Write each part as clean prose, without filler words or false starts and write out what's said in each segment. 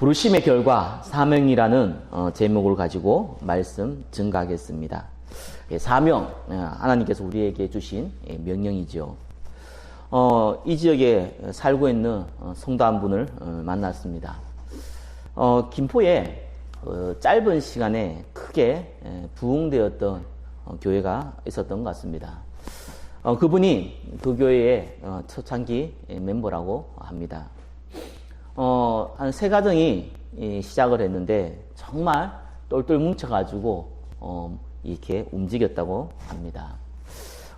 부르심의 결과 사명이라는 제목을 가지고 말씀 증가하겠습니다. 사명, 하나님께서 우리에게 주신 명령이죠. 이 지역에 살고 있는 성도 한 분을 만났습니다. 김포에 짧은 시간에 크게 부흥되었던 교회가 있었던 것 같습니다. 그분이 그 교회의 초창기 멤버라고 합니다. 한 세 가정이 시작을 했는데 정말 똘똘 뭉쳐가지고 이렇게 움직였다고 합니다.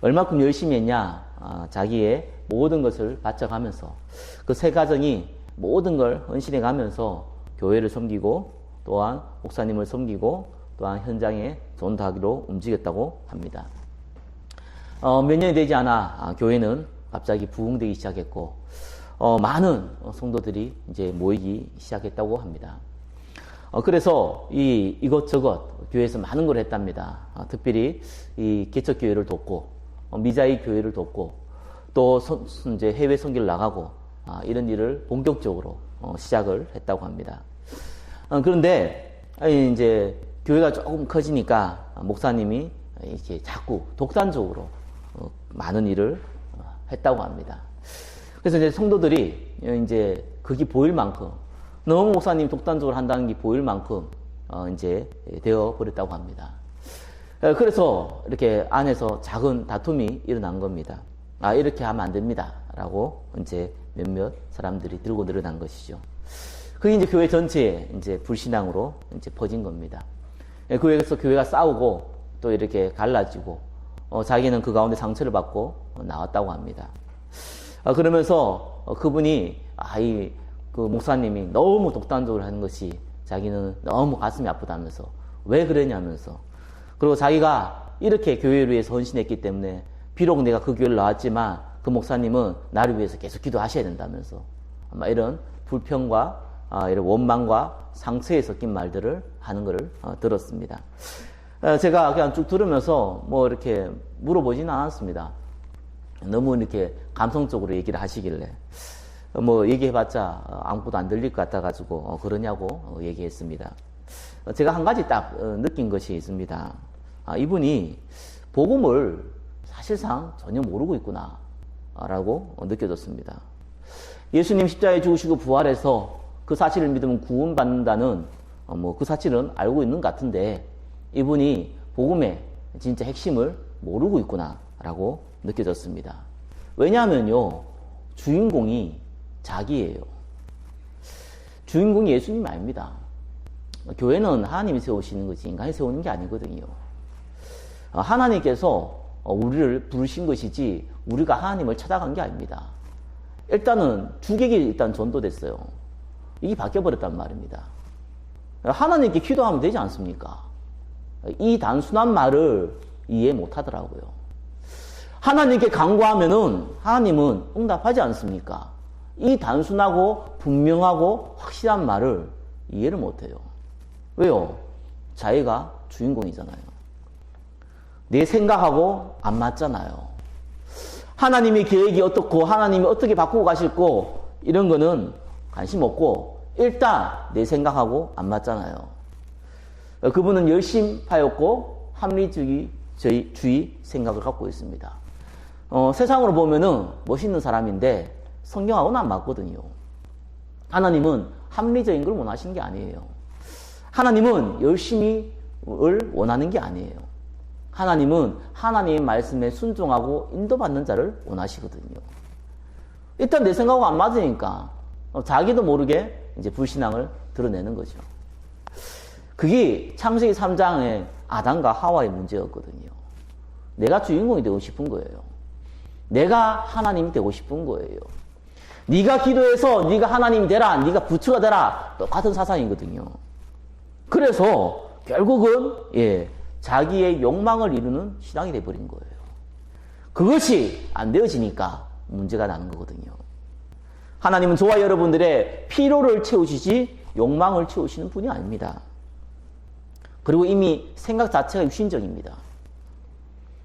얼마큼 열심히 했냐? 자기의 모든 것을 바쳐가면서 그 세 가정이 모든 걸 헌신해가면서 교회를 섬기고 또한 목사님을 섬기고 또한 현장에 전도하기로 움직였다고 합니다. 몇 년이 되지 않아 교회는 갑자기 부흥되기 시작했고 많은 성도들이 이제 모이기 시작했다고 합니다. 그래서 이것저것 교회에서 많은 걸 했답니다. 특별히 이 개척교회를 돕고 미자이 교회를 돕고 또 이제 해외 선교를 나가고 이런 일을 본격적으로 시작을 했다고 합니다. 그런데 이제 교회가 조금 커지니까 목사님이 이렇게 자꾸 독단적으로 많은 일을 했다고 합니다. 그래서 이제 성도들이 이제 그게 보일 만큼 너무 목사님 독단적으로 한다는 게 보일 만큼 이제 되어 버렸다고 합니다. 그래서 이렇게 안에서 작은 다툼이 일어난 겁니다. 이렇게 하면 안 됩니다. 라고 이제 몇몇 사람들이 들고 늘어난 것이죠. 그게 이제 교회 전체에 이제 불신앙으로 이제 퍼진 겁니다. 교회에서 교회가 싸우고 또 이렇게 갈라지고 자기는 그 가운데 상처를 받고 나왔다고 합니다. 그러면서 그분이 그 목사님이 너무 독단적으로 하는 것이 자기는 너무 가슴이 아프다면서 왜 그러냐면서 그리고 자기가 이렇게 교회를 위해서 헌신했기 때문에 비록 내가 그 교회를 나왔지만 그 목사님은 나를 위해서 계속 기도하셔야 된다면서 아마 이런 불평과 이런 원망과 상처에 섞인 말들을 하는 것을 들었습니다. 제가 그냥 쭉 들으면서 뭐 이렇게 물어보지는 않았습니다. 너무 이렇게 감성적으로 얘기를 하시길래 뭐 얘기해봤자 아무것도 안 들릴 것 같아가지고 그러냐고 얘기했습니다. 제가 한 가지 딱 느낀 것이 있습니다. 이분이 복음을 사실상 전혀 모르고 있구나 라고 느껴졌습니다. 예수님 십자가에 죽으시고 부활해서 그 사실을 믿으면 구원받는다는 뭐 그 사실은 알고 있는 것 같은데 이분이 복음의 진짜 핵심을 모르고 있구나 라고 느껴졌습니다. 왜냐하면요, 주인공이 자기예요. 주인공이 예수님이 아닙니다. 교회는 하나님이 세우시는 거지 인간이 세우는 게 아니거든요. 하나님께서 우리를 부르신 것이지 우리가 하나님을 찾아간 게 아닙니다. 일단은 주객이 일단 전도됐어요. 이게 바뀌어버렸단 말입니다. 하나님께 기도하면 되지 않습니까? 이 단순한 말을 이해 못하더라고요. 하나님께 간구하면은 하나님은 응답하지 않습니까? 이 단순하고 분명하고 확실한 말을 이해를 못해요. 왜요? 자기가 주인공이잖아요. 내 생각하고 안 맞잖아요. 하나님의 계획이 어떻고 하나님이 어떻게 바꾸고 가실고 이런 거는 관심 없고 일단 내 생각하고 안 맞잖아요. 그분은 열심파였고 합리주의 생각을 갖고 있습니다. 세상으로 보면은 멋있는 사람인데 성경하고는 안 맞거든요. 하나님은 합리적인 걸 원하시는 게 아니에요. 하나님은 열심히를 원하는 게 아니에요. 하나님은 하나님의 말씀에 순종하고 인도받는 자를 원하시거든요. 일단 내 생각하고 안 맞으니까 자기도 모르게 이제 불신앙을 드러내는 거죠. 그게 창세기 3장의 아담과 하와의 문제였거든요. 내가 주인공이 되고 싶은 거예요. 내가 하나님이 되고 싶은 거예요. 네가 기도해서 네가 하나님이 되라, 네가 부처가 되라, 똑같은 사상이거든요. 그래서 결국은 자기의 욕망을 이루는 신앙이 돼버린 거예요. 그것이 안 되어지니까 문제가 나는 거거든요. 하나님은 저와 여러분들의 필요를 채우시지 욕망을 채우시는 분이 아닙니다. 그리고 이미 생각 자체가 육신적입니다.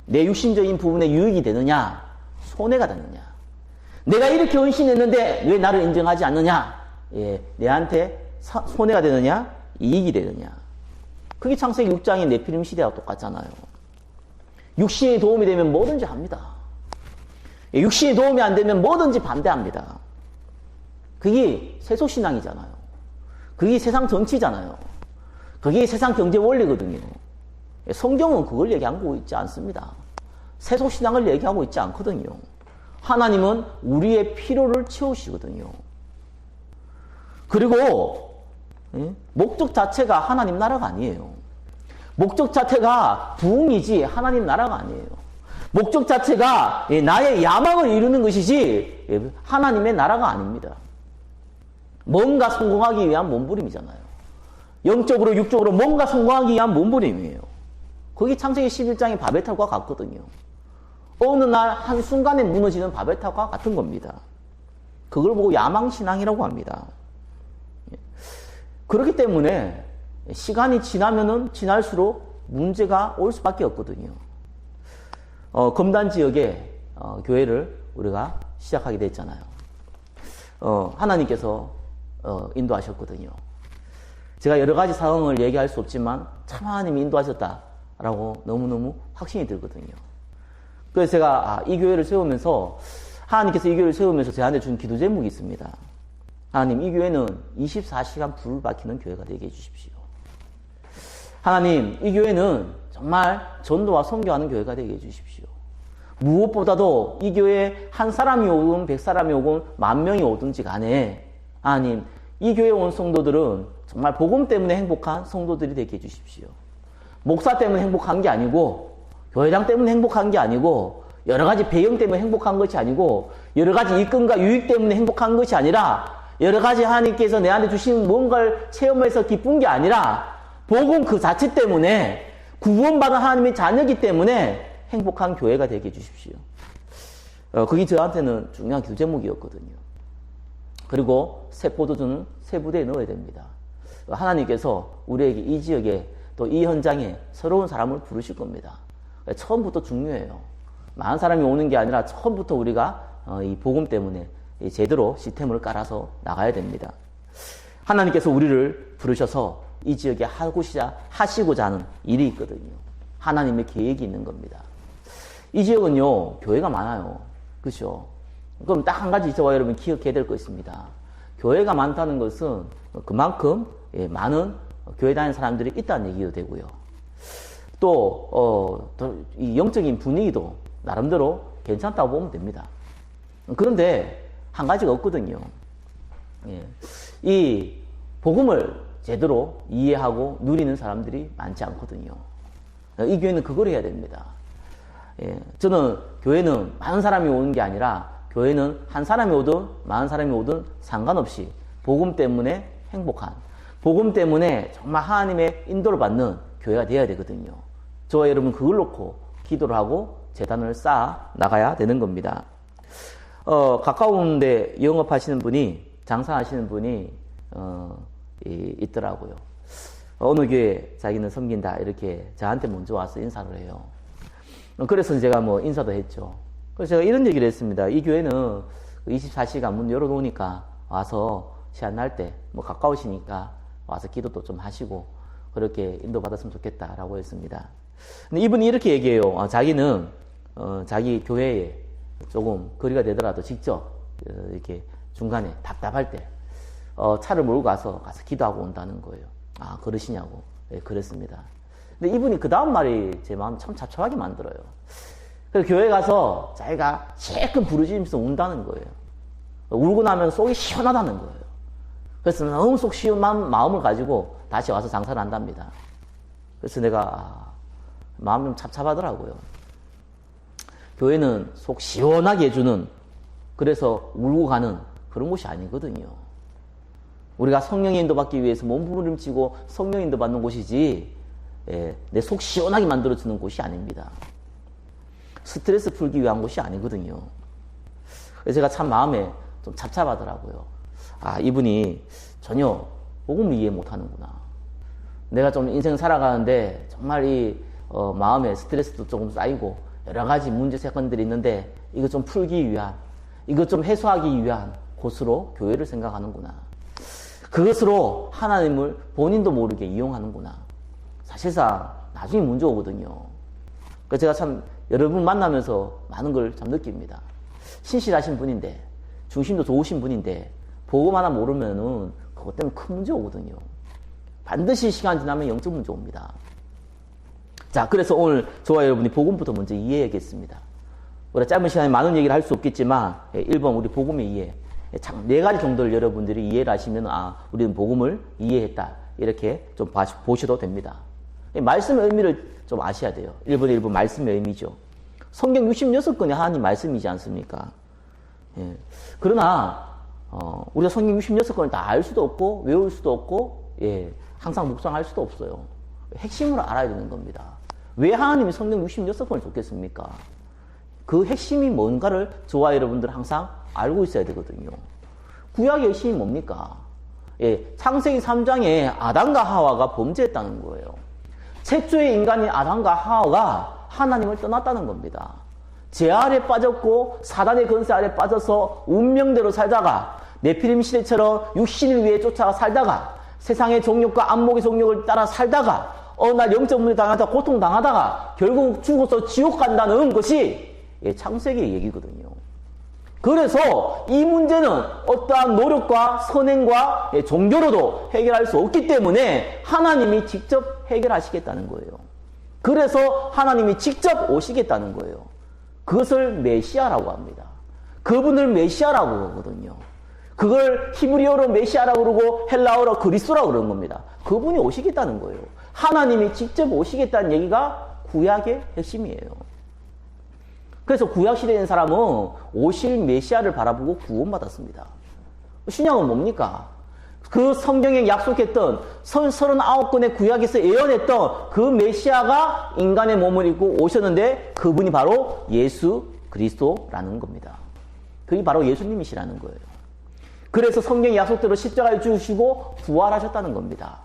내 육신적인 부분에 유익이 되느냐, 손해가 되느냐. 내가 이렇게 헌신했는데 왜 나를 인정하지 않느냐. 내한테 손해가 되느냐, 이익이 되느냐. 그게 창세기 6장의 네피림 시대와 똑같잖아요. 육신이 도움이 되면 뭐든지 합니다. 육신이 도움이 안 되면 뭐든지 반대합니다. 그게 세속신앙이잖아요. 그게 세상 정치잖아요. 그게 세상 경제 원리거든요. 성경은 그걸 얘기하고 있지 않습니다. 세속신앙을 얘기하고 있지 않거든요. 하나님은 우리의 필요를 채우시거든요. 그리고 목적 자체가 하나님 나라가 아니에요. 목적 자체가 부흥이지 하나님 나라가 아니에요. 목적 자체가 나의 야망을 이루는 것이지 하나님의 나라가 아닙니다. 뭔가 성공하기 위한 몸부림이잖아요. 영적으로 육적으로 뭔가 성공하기 위한 몸부림이에요. 그게 창세기 11장의 바벨탑과 같거든요. 어느 날 한순간에 무너지는 바벨탑과 같은 겁니다. 그걸 보고 야망신앙이라고 합니다. 그렇기 때문에 시간이 지나면은 지날수록 문제가 올 수밖에 없거든요. 검단 지역에 교회를 우리가 시작하게 됐잖아요. 하나님께서 인도하셨거든요. 제가 여러 가지 상황을 얘기할 수 없지만 참 하나님이 인도하셨다라고 너무너무 확신이 들거든요. 그래서 제가 이 교회를 세우면서 하나님께서 이 교회를 세우면서 저한테 준 기도 제목이 있습니다. 하나님, 이 교회는 24시간 불을 밝히는 교회가 되게 해주십시오. 하나님, 이 교회는 정말 전도와 선교하는 교회가 되게 해주십시오. 무엇보다도 이 교회에 한 사람이 오든 100사람이 오든 10,000명이 오든지 간에 하나님, 이 교회에 온 성도들은 정말 복음 때문에 행복한 성도들이 되게 해주십시오. 목사 때문에 행복한 게 아니고, 교회장 때문에 행복한 게 아니고, 여러 가지 배경 때문에 행복한 것이 아니고, 여러 가지 이권과 유익 때문에 행복한 것이 아니라, 여러 가지 하나님께서 내한테 주신 뭔가를 체험해서 기쁜 게 아니라, 복음 그 자체 때문에, 구원받은 하나님의 자녀이기 때문에 행복한 교회가 되게 해주십시오. 그게 저한테는 중요한 기도 제목이었거든요. 그리고 새 포도주는 새 부대에 넣어야 됩니다. 하나님께서 우리에게 이 지역에 또 이 현장에 새로운 사람을 부르실 겁니다. 처음부터 중요해요. 많은 사람이 오는 게 아니라 처음부터 우리가 이 복음 때문에 제대로 시스템을 깔아서 나가야 됩니다. 하나님께서 우리를 부르셔서 이 지역에 하시고자 하는 일이 있거든요. 하나님의 계획이 있는 겁니다. 이 지역은요, 교회가 많아요. 그렇죠? 그럼 딱 한 가지 저와 여러분 기억해야 될 것입니다. 교회가 많다는 것은 그만큼 많은 교회 다니는 사람들이 있다는 얘기도 되고요. 또 이 영적인 분위기도 나름대로 괜찮다고 보면 됩니다. 그런데 한 가지가 없거든요. 이 복음을 제대로 이해하고 누리는 사람들이 많지 않거든요. 이 교회는 그걸 해야 됩니다. 저는 교회는 많은 사람이 오는 게 아니라 교회는 한 사람이 오든 많은 사람이 오든 상관없이 복음 때문에 행복한, 복음 때문에 정말 하나님의 인도를 받는 교회가 되어야 되거든요. 저와 여러분 그걸 놓고 기도를 하고 재단을 쌓아 나가야 되는 겁니다. 가까운 데 영업하시는 분이, 장사하시는 분이 있더라고요. 어느 교회 자기는 섬긴다 이렇게 저한테 먼저 와서 인사를 해요. 그래서 제가 뭐 인사도 했죠. 그래서 제가 이런 얘기를 했습니다. 이 교회는 24시간 문 열어놓으니까 와서 시간 날 때 뭐 가까우시니까 와서 기도도 좀 하시고 그렇게 인도받았으면 좋겠다라고 했습니다. 근데 이분이 이렇게 얘기해요. 자기는 자기 교회에 조금 거리가 되더라도 직접 이렇게 중간에 답답할 때 차를 몰고 가서 기도하고 온다는 거예요. 아, 그러시냐고. 네, 그랬습니다. 근데 이분이 그 다음 말이 제 마음 참 잡초하게 만들어요. 그래서 교회 가서 자기가 실컷 부르짖으면서 운다는 거예요. 울고 나면 속이 시원하다는 거예요. 그래서 너무 속 시원한 마음을 가지고 다시 와서 장사를 한답니다. 그래서 내가 마음이 좀 찹찹하더라고요. 교회는 속 시원하게 해주는, 그래서 울고 가는 그런 곳이 아니거든요. 우리가 성령의 인도받기 위해서 몸부림치고 성령 인도받는 곳이지 내 속 시원하게 만들어주는 곳이 아닙니다. 스트레스 풀기 위한 곳이 아니거든요. 그래서 제가 참 마음에 좀 찹찹하더라고요. 아, 이분이 전혀 복음을 이해 못하는구나. 내가 좀 인생 살아가는데 정말 이 마음에 스트레스도 조금 쌓이고 여러 가지 문제 사건들이 있는데 이거 좀 풀기 위한, 이거 좀 해소하기 위한 곳으로 교회를 생각하는구나. 그것으로 하나님을 본인도 모르게 이용하는구나. 사실상 나중에 문제 오거든요. 그래서 제가 참 여러분 만나면서 많은 걸 참 느낍니다. 신실하신 분인데, 중심도 좋으신 분인데, 복음 하나 모르면은 그것 때문에 큰 문제 오거든요. 반드시 시간 지나면 영적 문제 옵니다. 자, 그래서 오늘 저와 여러분이 복음부터 먼저 이해하겠습니다. 우리가 짧은 시간에 많은 얘기를 할 수 없겠지만, 1번 우리 복음의 이해. 참 4가지 정도를 여러분들이 이해를 하시면, 우리는 복음을 이해했다. 이렇게 좀 보셔도 됩니다. 말씀의 의미를 좀 아셔야 돼요. 1번의 1번 말씀의 의미죠. 성경 66권이 하나님 말씀이지 않습니까? 예. 그러나, 우리가 성경 66권을 다 알 수도 없고, 외울 수도 없고, 예, 항상 묵상할 수도 없어요. 핵심을 알아야 되는 겁니다. 왜 하나님이 성경 66권을 줬겠습니까? 그 핵심이 뭔가를 저와 여러분들 항상 알고 있어야 되거든요. 구약의 핵심이 뭡니까? 예, 창세기 3장에 아담과 하와가 범죄했다는 거예요. 최초의 인간인 아담과 하와가 하나님을 떠났다는 겁니다. 죄 아래 빠졌고 사단의 권세 아래 빠져서 운명대로 살다가 네피림 시대처럼 육신을 위해 쫓아가 살다가 세상의 정욕과 안목의 정욕을 따라 살다가 어느 날 영적 문제 당하다가 고통당하다가 결국 죽어서 지옥 간다는 것이 창세기의 얘기거든요. 그래서 이 문제는 어떠한 노력과 선행과 종교로도 해결할 수 없기 때문에 하나님이 직접 해결하시겠다는 거예요. 그래서 하나님이 직접 오시겠다는 거예요. 그것을 메시아라고 합니다. 그분을 메시아라고 하거든요. 그걸 히브리어로 메시아라고 그러고 헬라어로 그리스도라고 그러는 겁니다. 그분이 오시겠다는 거예요. 하나님이 직접 오시겠다는 얘기가 구약의 핵심이에요. 그래서 구약시대에 있는 사람은 오실 메시아를 바라보고 구원받았습니다. 신약은 뭡니까? 그 성경에 약속했던 39권의 구약에서 예언했던 그 메시아가 인간의 몸을 입고 오셨는데 그분이 바로 예수 그리스도라는 겁니다. 그게 바로 예수님이시라는 거예요. 그래서 성경의 약속대로 십자가에 죽으시고 부활하셨다는 겁니다.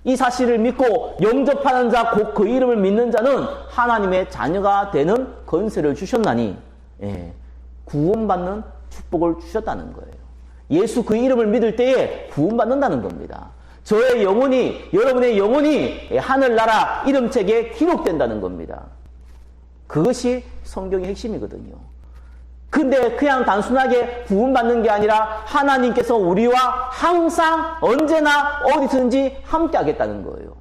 이 사실을 믿고 영접하는 자, 곧 그 이름을 믿는 자는 하나님의 자녀가 되는 권세를 주셨나니, 구원받는 축복을 주셨다는 거예요. 예수 그 이름을 믿을 때에 구원받는다는 겁니다. 저의 영혼이, 여러분의 영혼이 하늘나라 이름책에 기록된다는 겁니다. 그것이 성경의 핵심이거든요. 근데 그냥 단순하게 구원받는 게 아니라 하나님께서 우리와 항상 언제나 어디든지 함께 하겠다는 거예요.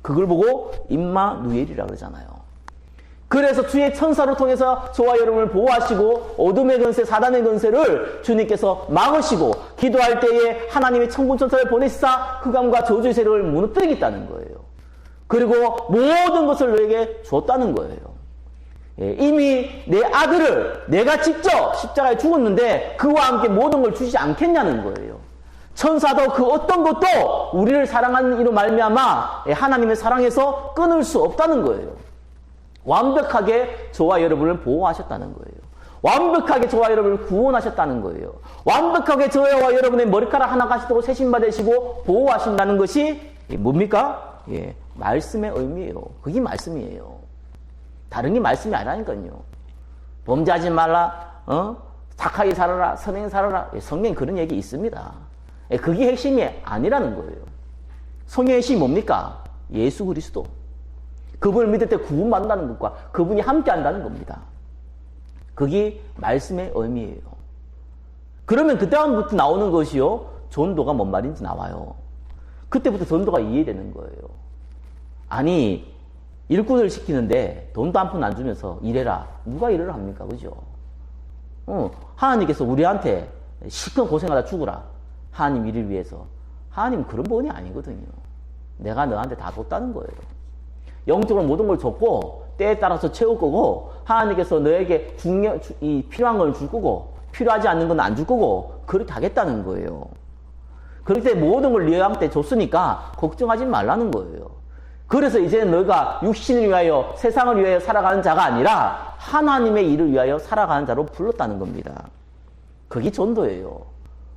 그걸 보고 임마누엘이라고 그러잖아요. 그래서 주의 천사를 통해서 저와 여러분을 보호하시고 어둠의 권세, 사단의 권세를 주님께서 막으시고 기도할 때에 하나님의 천군 천사를 보내시사 흑암과 저주의 세력을 무너뜨리겠다는 거예요. 그리고 모든 것을 너에게 줬다는 거예요. 이미 내 아들을 내가 직접 십자가에 죽었는데 그와 함께 모든 걸 주시지 않겠냐는 거예요. 천사도 그 어떤 것도 우리를 사랑하는 이로 말미암아 하나님의 사랑에서 끊을 수 없다는 거예요. 완벽하게 저와 여러분을 보호하셨다는 거예요. 완벽하게 저와 여러분을 구원하셨다는 거예요. 완벽하게 저와 여러분의 머리카락 하나가시도록 세심받으시고 보호하신다는 것이 뭡니까? 말씀의 의미예요. 그게 말씀이에요. 다른 게 말씀이 아니라니까요. 범죄하지 말라, 착하게 살아라, 선행 살아라. 성경에 그런 얘기 있습니다. 그게 핵심이 아니라는 거예요. 성경의 핵심이 뭡니까? 예수 그리스도. 그분을 믿을 때 구원받는다는 것과 그분이 함께 한다는 겁니다. 그게 말씀의 의미예요. 그러면 그때부터 나오는 것이요, 전도가 뭔 말인지 나와요. 그때부터 전도가 이해되는 거예요. 아니, 일꾼을 시키는데 돈도 한 푼 안 주면서 일해라. 누가 일을 합니까? 그죠? 하나님께서 우리한테 실컷 고생하다 죽으라. 하나님 일을 위해서. 하나님 그런 분이 아니거든요. 내가 너한테 다 줬다는 거예요. 영적으로 모든 걸 줬고 때에 따라서 채울 거고 하나님께서 너에게 필요한 걸 줄 거고 필요하지 않는 건 안 줄 거고 그렇게 하겠다는 거예요. 그럴 때 모든 걸 너한테 줬으니까 걱정하지 말라는 거예요. 그래서 이제 너가 육신을 위하여 세상을 위하여 살아가는 자가 아니라 하나님의 일을 위하여 살아가는 자로 불렀다는 겁니다. 그게 전도예요.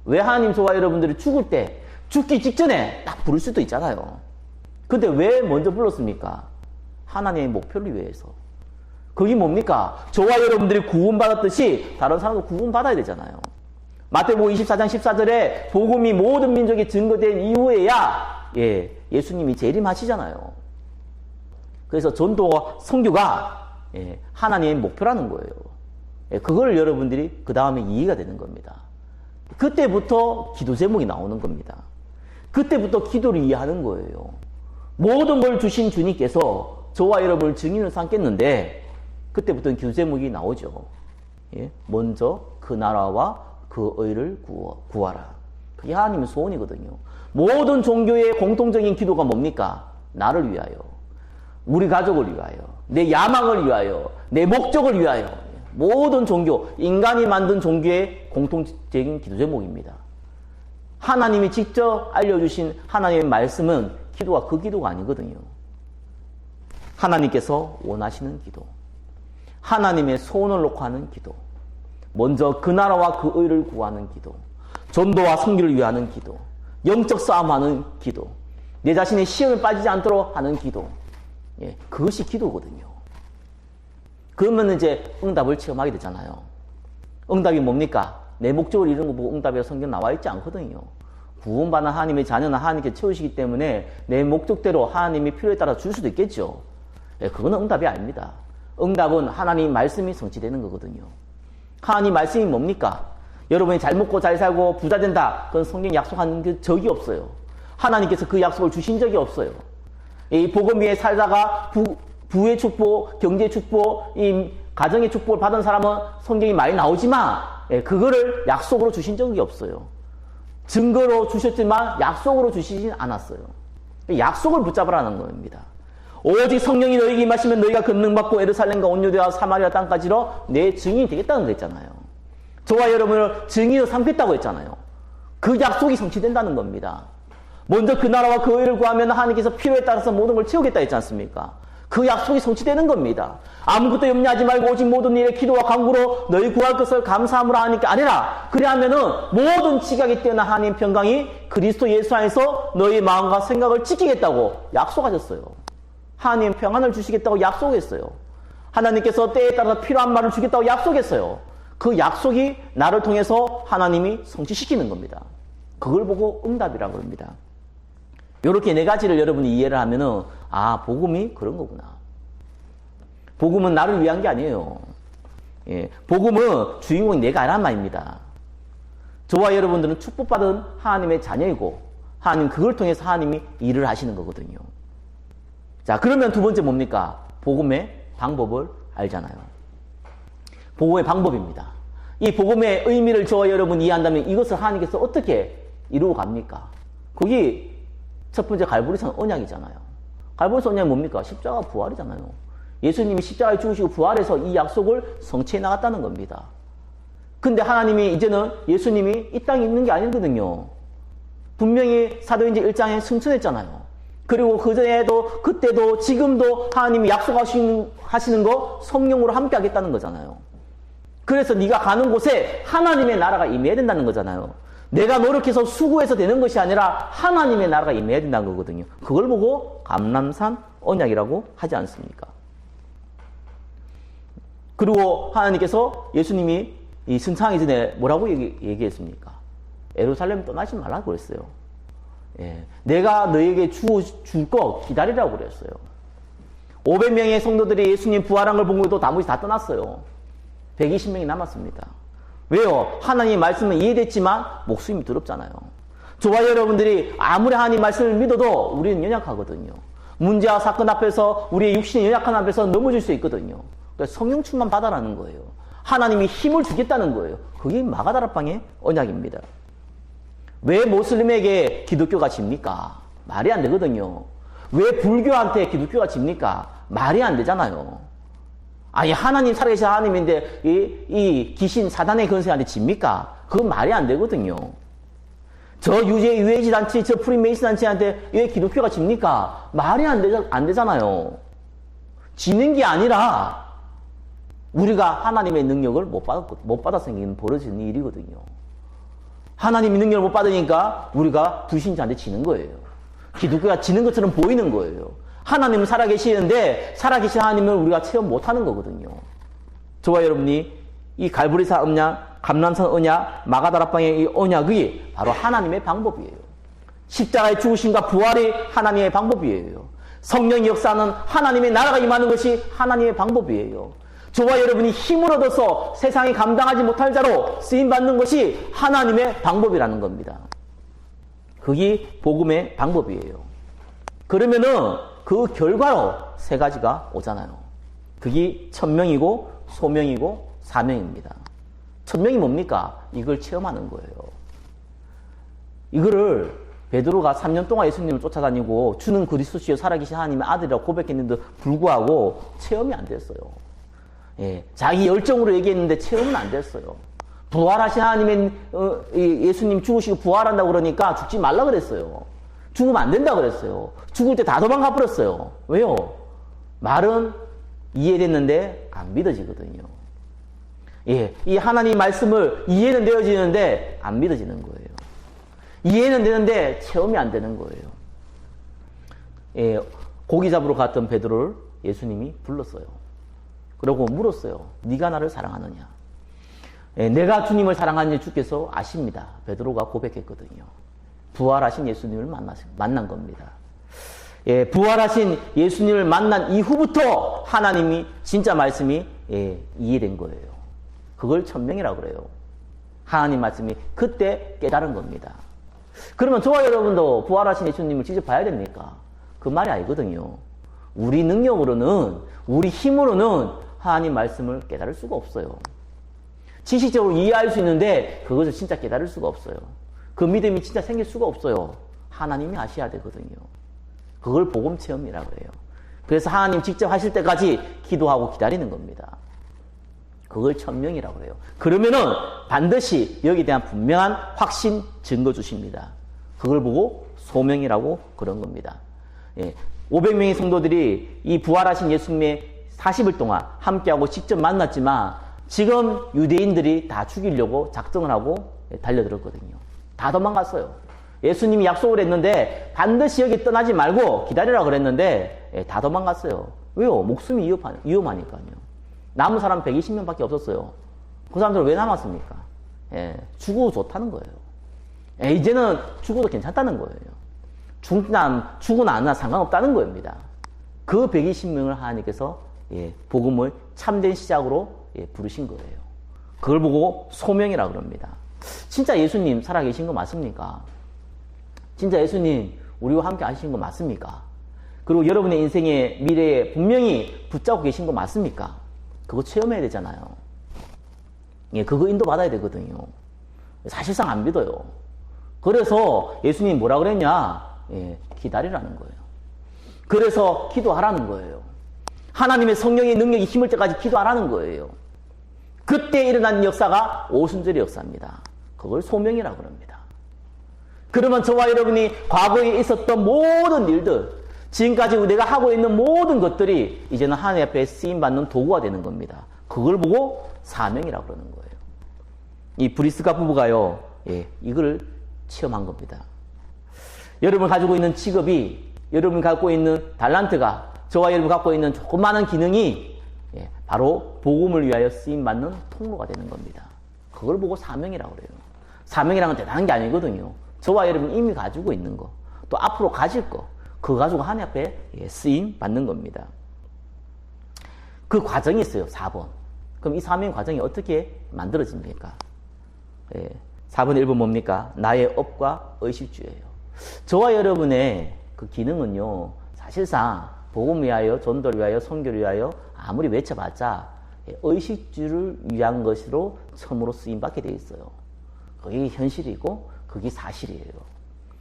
왜 하나님 저와 여러분들이 죽을 때 죽기 직전에 딱 부를 수도 있잖아요. 근데 왜 먼저 불렀습니까? 하나님의 목표를 위해서. 그게 뭡니까? 저와 여러분들이 구원받았듯이 다른 사람도 구원받아야 되잖아요. 마태복음 24장 14절에 복음이 모든 민족에 증거된 이후에야 예수님이 재림하시잖아요. 그래서 전도와 선교가 하나님의 목표라는 거예요. 그걸 여러분들이 그 다음에 이해가 되는 겁니다. 그때부터 기도 제목이 나오는 겁니다. 그때부터 기도를 이해하는 거예요. 모든 걸 주신 주님께서 저와 여러분을 증인을 삼겠는데 그때부터는 기도 제목이 나오죠. 먼저 그 나라와 그 의를 구하라. 그게 하나님의 소원이거든요. 모든 종교의 공통적인 기도가 뭡니까? 나를 위하여, 우리 가족을 위하여, 내 야망을 위하여, 내 목적을 위하여. 모든 종교, 인간이 만든 종교의 공통적인 기도 제목입니다. 하나님이 직접 알려주신 하나님의 말씀은 기도가 그 기도가 아니거든요. 하나님께서 원하시는 기도, 하나님의 소원을 놓고 하는 기도, 먼저 그 나라와 그 의를 구하는 기도, 전도와 선교를 위하는 기도, 영적 싸움하는 기도, 내 자신의 시험에 빠지지 않도록 하는 기도, 그것이 기도거든요. 그러면 이제 응답을 체험하게 되잖아요. 응답이 뭡니까? 내 목적을 이루는 거 보고 응답이라고 성경 나와 있지 않거든요. 구원받은 하나님의 자녀는 하나님께 채우시기 때문에 내 목적대로 하나님이 필요에 따라 줄 수도 있겠죠. 그거는 응답이 아닙니다. 응답은 하나님 말씀이 성취되는 거거든요. 하나님 말씀이 뭡니까? 여러분이 잘 먹고 잘 살고 부자 된다. 그건 성경이 약속하는 게 적이 없어요. 하나님께서 그 약속을 주신 적이 없어요. 이 복음 위에 살다가 부의 축복, 경제 축복, 이 가정의 축복을 받은 사람은 성경이 많이 나오지만 그거를 약속으로 주신 적이 없어요. 증거로 주셨지만 약속으로 주시진 않았어요. 약속을 붙잡으라는 겁니다. 오직 성령이 너희에게 임하시면 너희가 권능받고 예루살렘과 온 유대와 사마리아 땅까지로 내 증인이 되겠다는 거 했잖아요. 저와 여러분을 증인으로 삼겠다고 했잖아요. 그 약속이 성취된다는 겁니다. 먼저 그 나라와 그 의를 구하면 하나님께서 필요에 따라서 모든 걸 채우겠다 했지 않습니까? 그 약속이 성취되는 겁니다. 아무것도 염려하지 말고 오직 모든 일에 기도와 간구로 너희 구할 것을 감사함으로 하나님께 아뢰라. 그래야면은 모든 지각이 뛰어난 하나님 평강이 그리스도 예수 안에서 너희 마음과 생각을 지키겠다고 약속하셨어요. 하나님 평안을 주시겠다고 약속했어요. 하나님께서 때에 따라서 필요한 말을 주겠다고 약속했어요. 그 약속이 나를 통해서 하나님이 성취시키는 겁니다. 그걸 보고 응답이라고 합니다. 이렇게 네 가지를 여러분이 이해를 하면은 복음이 그런 거구나. 복음은 나를 위한 게 아니에요. 복음은 주인공이 내가 아니란 말입니다. 저와 여러분들은 축복받은 하나님의 자녀이고 하나님 그걸 통해서 하나님이 일을 하시는 거거든요. 자, 그러면 두 번째 뭡니까? 복음의 방법을 알잖아요. 복음의 방법입니다. 이 복음의 의미를 저와 여러분이 이해한다면 이것을 하나님께서 어떻게 이루어 갑니까? 그게 첫 번째 갈보리산 언약이잖아요. 갈보리산 언약이 뭡니까? 십자가 부활이잖아요. 예수님이 십자가에 죽으시고 부활해서 이 약속을 성취해 나갔다는 겁니다. 근데 하나님이 이제는 예수님이 이 땅에 있는 게 아니거든요. 분명히 사도행전 1장에 승천했잖아요. 그리고 그전에도 그때도 지금도 하나님이 약속하시는 거 성령으로 함께 하겠다는 거잖아요. 그래서 네가 가는 곳에 하나님의 나라가 임해야 된다는 거잖아요. 내가 노력해서 수고해서 되는 것이 아니라 하나님의 나라가 임해야 된다는 거거든요. 그걸 보고 감람산 언약이라고 하지 않습니까? 그리고 하나님께서 예수님이 이 승천하기 전에 뭐라고 얘기했습니까? 예루살렘 떠나지 말라고 그랬어요. 내가 너에게 줄 거 기다리라고 그랬어요. 500명의 성도들이 예수님 부활한 걸 보고도 나머지 다 떠났어요. 120명이 남았습니다. 왜요? 하나님의 말씀은 이해됐지만 목숨이 두렵잖아요. 저와 여러분들이 아무리 하나님 말씀을 믿어도 우리는 연약하거든요. 문제와 사건 앞에서 우리의 육신의 연약한 앞에서 넘어질 수 있거든요. 그러니까 성령 충만 받아라는 거예요. 하나님이 힘을 주겠다는 거예요. 그게 마가다락방의 언약입니다. 왜 모슬림에게 기독교가 집니까? 말이 안 되거든요. 왜 불교한테 기독교가 집니까? 말이 안 되잖아요. 아니 하나님 살아계신 하나님인데 이 귀신 사단의 권세한테 집니까? 그건 말이 안 되거든요. 저 유해지 단체, 저 프리메이슨 단체한테 왜 기독교가 집니까? 말이 안 되잖아요. 지는 게 아니라 우리가 하나님의 능력을 못 받아서 생기는 벌어지는 일이거든요. 하나님의 능력을 못 받으니까 우리가 불신자한테 지는 거예요. 기독교가 지는 것처럼 보이는 거예요. 하나님은 살아계시는데 살아계신 하나님을 우리가 체험 못하는 거거든요. 저와 여러분이 이 갈보리산 언약, 감람산 언약, 마가다락방의 이 언약이 바로 하나님의 방법이에요. 십자가의 죽으심과 부활이 하나님의 방법이에요. 성령의 역사는 하나님의 나라가 임하는 것이 하나님의 방법이에요. 저와 여러분이 힘을 얻어서 세상이 감당하지 못할 자로 쓰임받는 것이 하나님의 방법이라는 겁니다. 그게 복음의 방법이에요. 그러면은 그 결과로 세 가지가 오잖아요. 그게 천명이고 소명이고 사명입니다. 천명이 뭡니까? 이걸 체험하는 거예요. 이거를 베드로가 3년 동안 예수님을 쫓아다니고 주는 그리스도시요 살아계신 하나님의 아들이라고 고백했는데도 불구하고 체험이 안 됐어요. 예, 자기 열정으로 얘기했는데 체험은 안 됐어요. 부활하신 하나님의 예수님 죽으시고 부활한다고 그러니까 죽지 말라 그랬어요. 죽으면 안 된다 그랬어요. 죽을 때 다 도망가 버렸어요. 왜요? 말은 이해됐는데 안 믿어지거든요. 예, 이 하나님 말씀을 이해는 되어지는데 안 믿어지는 거예요. 이해는 되는데 체험이 안 되는 거예요. 예, 고기 잡으러 갔던 베드로를 예수님이 불렀어요. 그러고 물었어요. 네가 나를 사랑하느냐? 예, 내가 주님을 사랑하는지 주께서 아십니다. 베드로가 고백했거든요. 부활하신 예수님을 만난 겁니다. 예, 부활하신 예수님을 만난 이후부터 하나님이 진짜 말씀이 이해된 거예요. 그걸 천명이라고 그래요. 하나님 말씀이 그때 깨달은 겁니다. 그러면 저와 여러분도 부활하신 예수님을 직접 봐야 됩니까? 그 말이 아니거든요. 우리 능력으로는, 우리 힘으로는 하나님 말씀을 깨달을 수가 없어요. 지식적으로 이해할 수 있는데 그것을 진짜 깨달을 수가 없어요. 그 믿음이 진짜 생길 수가 없어요. 하나님이 하셔야 되거든요. 그걸 복음 체험이라고 해요. 그래서 하나님 직접 하실 때까지 기도하고 기다리는 겁니다. 그걸 천명이라고 해요. 그러면은 반드시 여기에 대한 분명한 확신, 증거 주십니다. 그걸 보고 소명이라고 그런 겁니다. 예, 500명의 성도들이 이 부활하신 예수님의 40일 동안 함께하고 직접 만났지만 지금 유대인들이 다 죽이려고 작정을 하고 달려들었거든요. 다 도망갔어요. 예수님이 약속을 했는데 반드시 여기 떠나지 말고 기다리라 그랬는데 다 도망갔어요. 왜요? 목숨이 위험하니까요. 남은 사람 120명밖에 없었어요. 그 사람들은 왜 남았습니까? 예, 죽어도 좋다는 거예요. 이제는 죽어도 괜찮다는 거예요. 죽으나 안 상관없다는 겁니다. 그 120명을 하나님께서 복음을 참된 시작으로 부르신 거예요. 그걸 보고 소명이라고 그럽니다. 진짜 예수님 살아계신 거 맞습니까? 진짜 예수님 우리와 함께 하신 거 맞습니까? 그리고 여러분의 인생의 미래에 분명히 붙잡고 계신 거 맞습니까? 그거 체험해야 되잖아요. 예, 그거 인도받아야 되거든요. 사실상 안 믿어요. 그래서 예수님이 뭐라 그랬냐? 예, 기다리라는 거예요. 그래서 기도하라는 거예요. 하나님의 성령의 능력이 힘을 때까지 기도하라는 거예요. 그때 일어난 역사가 오순절의 역사입니다. 그걸 소명이라고 합니다. 그러면 저와 여러분이 과거에 있었던 모든 일들, 지금까지 우리가 하고 있는 모든 것들이 이제는 하나님 앞에 쓰임받는 도구가 되는 겁니다. 그걸 보고 사명이라고 그러는 거예요. 이 브리스가 부부가요, 이걸 체험한 겁니다. 여러분 가지고 있는 직업이, 여러분 갖고 있는 달란트가, 저와 여러분 갖고 있는 조그마한 기능이 바로 복음을 위하여 쓰임받는 통로가 되는 겁니다. 그걸 보고 사명이라고 그래요. 사명이라는 건 대단한 게 아니거든요. 저와 여러분 이미 가지고 있는 거, 또 앞으로 가질 거, 그거 가지고 하나님 앞에 쓰임 받는 겁니다. 그 과정이 있어요. 4번. 그럼 이 사명 과정이 어떻게 만들어집니까? 4번 1번 뭡니까? 나의 업과 의식주예요. 저와 여러분의 그 기능은요, 사실상 복음 위하여, 전도를 위하여, 선교를 위하여 아무리 외쳐봤자 의식주를 위한 것으로 처음으로 쓰임받게 되어 있어요. 그게 현실이고 그게 사실이에요.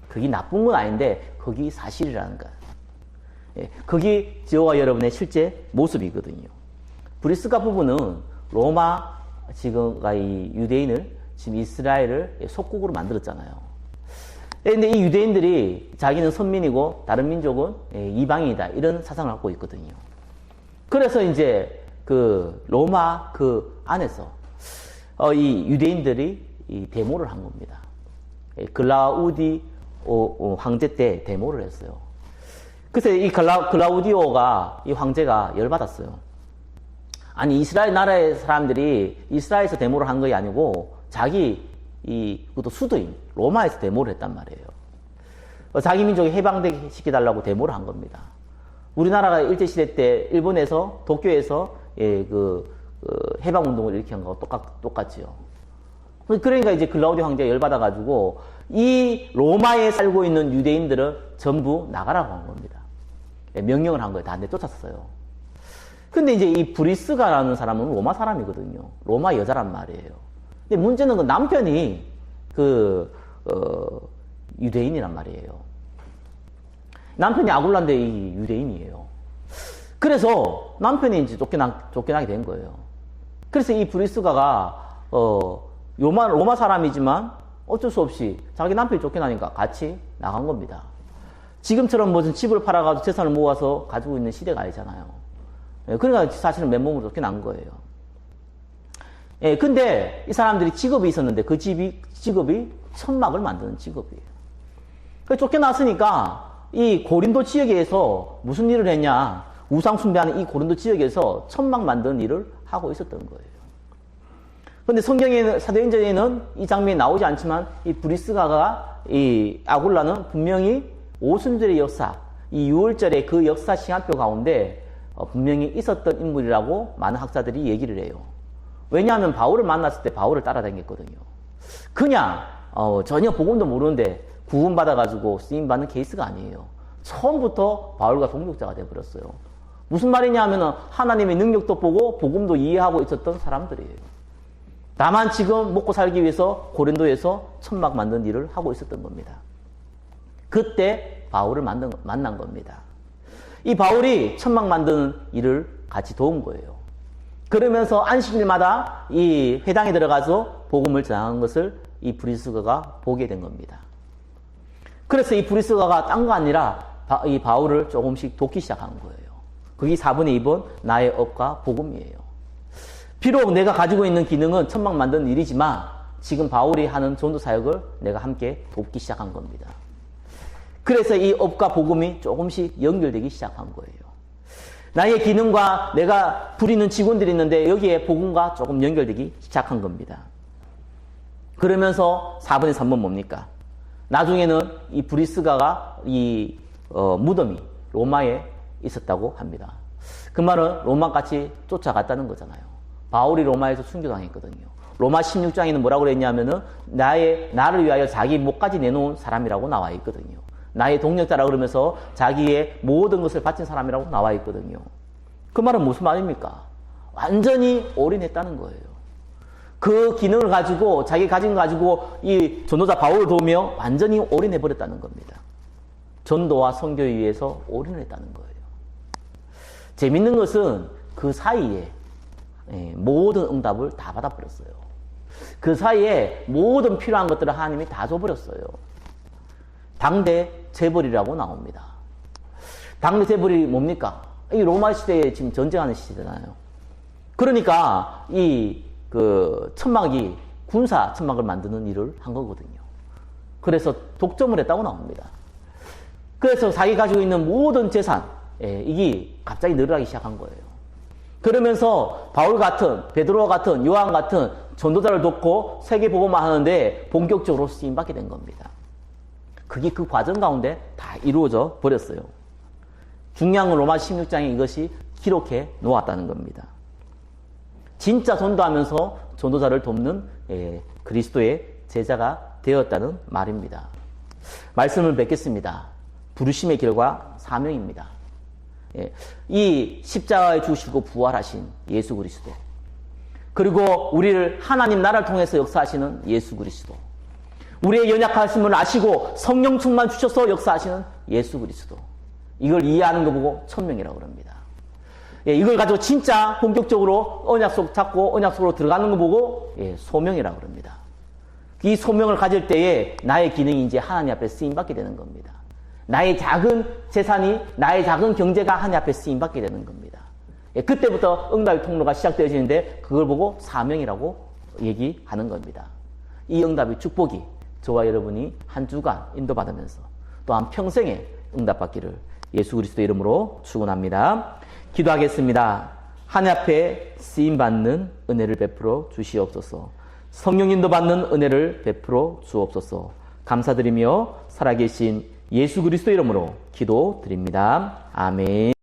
그게 나쁜 건 아닌데 그게 사실이라는 거예요. 그게 저와 여러분의 실제 모습이거든요. 브리스가 부부는 로마 지금가 이 유대인을 지금 이스라엘을 속국으로 만들었잖아요. 근데 이 유대인들이 자기는 선민이고 다른 민족은 이방인이다 이런 사상을 갖고 있거든요. 그래서 이제 그 로마 그 안에서 이 유대인들이 이 데모를 한 겁니다. 글라우디 황제 때 데모를 했어요. 그래서 이 글라우디오가 이 황제가 열받았어요. 아니 이스라엘 나라의 사람들이 이스라엘에서 데모를 한 것이 아니고 그것도 수도인 로마에서 데모를 했단 말이에요. 자기 민족이 해방되게 시켜달라고 데모를 한 겁니다. 우리나라가 일제시대 때 일본에서 도쿄에서 해방운동을 일으킨 거하고 똑같지요. 그러니까 이제 글라우디오 황제가 열받아가지고 이 로마에 살고 있는 유대인들은 전부 나가라고 한 겁니다. 명령을 한 거예요. 다 내쫓았어요. 근데 이제 이 브리스가라는 사람은 로마 사람이거든요. 로마 여자란 말이에요. 근데 문제는 그 남편이 유대인이란 말이에요. 남편이 아굴라인데 이 유대인이에요. 그래서 남편이 이제 쫓겨나게 된 거예요. 그래서 이 브리스가가 로마 사람이지만 어쩔 수 없이 자기 남편이 쫓겨나니까 같이 나간 겁니다. 지금처럼 무슨 집을 팔아가지고 재산을 모아서 가지고 있는 시대가 아니잖아요. 그러니까 사실은 맨몸으로 쫓겨난 거예요. 근데 이 사람들이 직업이 있었는데 그 직업이 천막을 만드는 직업이에요. 그래서 쫓겨났으니까 이 고린도 지역에서 무슨 일을 했냐? 우상 숭배하는 이 고린도 지역에서 천막 만드는 일을 하고 있었던 거예요. 근데 성경에는, 사도행전에는 이 장면이 나오지 않지만 이 브리스가가 이 아굴라는 분명히 오순절의 역사, 이 6월절의 그 역사 시간표 가운데 분명히 있었던 인물이라고 많은 학자들이 얘기를 해요. 왜냐하면 바울을 만났을 때 바울을 따라다녔거든요. 그냥 전혀 복음도 모르는데 구원받아가지고 쓰임받는 케이스가 아니에요. 처음부터 바울과 동역자가 돼버렸어요. 무슨 말이냐 하면 하나님의 능력도 보고 복음도 이해하고 있었던 사람들이에요. 다만 지금 먹고 살기 위해서 고린도에서 천막 만든 일을 하고 있었던 겁니다. 그때 바울을 만난 겁니다. 이 바울이 천막 만드는 일을 같이 도운 거예요. 그러면서 안식일마다 이 회당에 들어가서 복음을 전하는 것을 이 브리스가가 보게 된 겁니다. 그래서 이 브리스가가 딴 거 아니라 이 바울을 조금씩 돕기 시작한 거예요. 그게 4분의 2번 나의 업과 복음이에요. 비록 내가 가지고 있는 기능은 천막 만드는 일이지만 지금 바울이 하는 전도 사역을 내가 함께 돕기 시작한 겁니다. 그래서 이 업과 복음이 조금씩 연결되기 시작한 거예요. 나의 기능과 내가 부리는 직원들이 있는데 여기에 복음과 조금 연결되기 시작한 겁니다. 그러면서 4분의 3번 뭡니까? 나중에는 이 브리스가가 이 무덤이 로마에 있었다고 합니다. 그 말은 로마같이 쫓아갔다는 거잖아요. 바울이 로마에서 순교당했거든요. 로마 16장에는 뭐라고 그랬냐면은 나를 위하여 자기 목까지 내놓은 사람이라고 나와 있거든요. 나의 동력자라 그러면서 자기의 모든 것을 바친 사람이라고 나와 있거든요. 그 말은 무슨 말입니까? 완전히 올인했다는 거예요. 그 기능을 가지고 자기 가진 거 가지고 이 전도자 바울을 도우며 완전히 올인해버렸다는 겁니다. 전도와 선교에 위해서 올인을 했다는 거예요. 재밌는 것은 그 사이에 모든 응답을 다 받아버렸어요. 그 사이에 모든 필요한 것들을 하나님이 다 줘버렸어요. 당대 재벌이라고 나옵니다. 당대 재벌이 뭡니까? 이 로마 시대에 지금 전쟁하는 시대잖아요. 그러니까 천막이 군사 천막을 만드는 일을 한 거거든요. 그래서 독점을 했다고 나옵니다. 그래서 자기 가지고 있는 모든 재산, 이게 갑자기 늘어나기 시작한 거예요. 그러면서 바울 같은, 베드로 같은, 요한 같은 전도자를 돕고 세계 복음만 하는데 본격적으로 쓰임받게 된 겁니다. 그게 그 과정 가운데 다 이루어져 버렸어요. 중요한 건 로마 16장에 이것이 기록해 놓았다는 겁니다. 진짜 전도하면서 전도자를 돕는 그리스도의 제자가 되었다는 말입니다. 말씀을 뵙겠습니다. 부르심의 길과 사명입니다. 이 십자가에 죽으시고 부활하신 예수 그리스도, 그리고 우리를 하나님 나라를 통해서 역사하시는 예수 그리스도, 우리의 연약하심을 아시고 성령 충만 주셔서 역사하시는 예수 그리스도, 이걸 이해하는 거 보고 천명이라고 합니다. 이걸 가지고 진짜 본격적으로 언약 속 잡고 언약 속으로 들어가는 거 보고 소명이라고 합니다. 이 소명을 가질 때에 나의 기능이 이제 하나님 앞에 쓰임받게 되는 겁니다. 나의 작은 재산이, 나의 작은 경제가 하나님 앞에 쓰임받게 되는 겁니다. 그때부터 응답의 통로가 시작되어지는데 그걸 보고 사명이라고 얘기하는 겁니다. 이 응답의 축복이 저와 여러분이 한 주간 인도받으면서 또한 평생에 응답받기를 예수 그리스도 이름으로 축원합니다. 기도하겠습니다. 하늘 앞에 쓰임 받는 은혜를 베풀어 주시옵소서. 성령님도 받는 은혜를 베풀어 주옵소서. 감사드리며 살아계신 예수 그리스도 이름으로 기도드립니다. 아멘.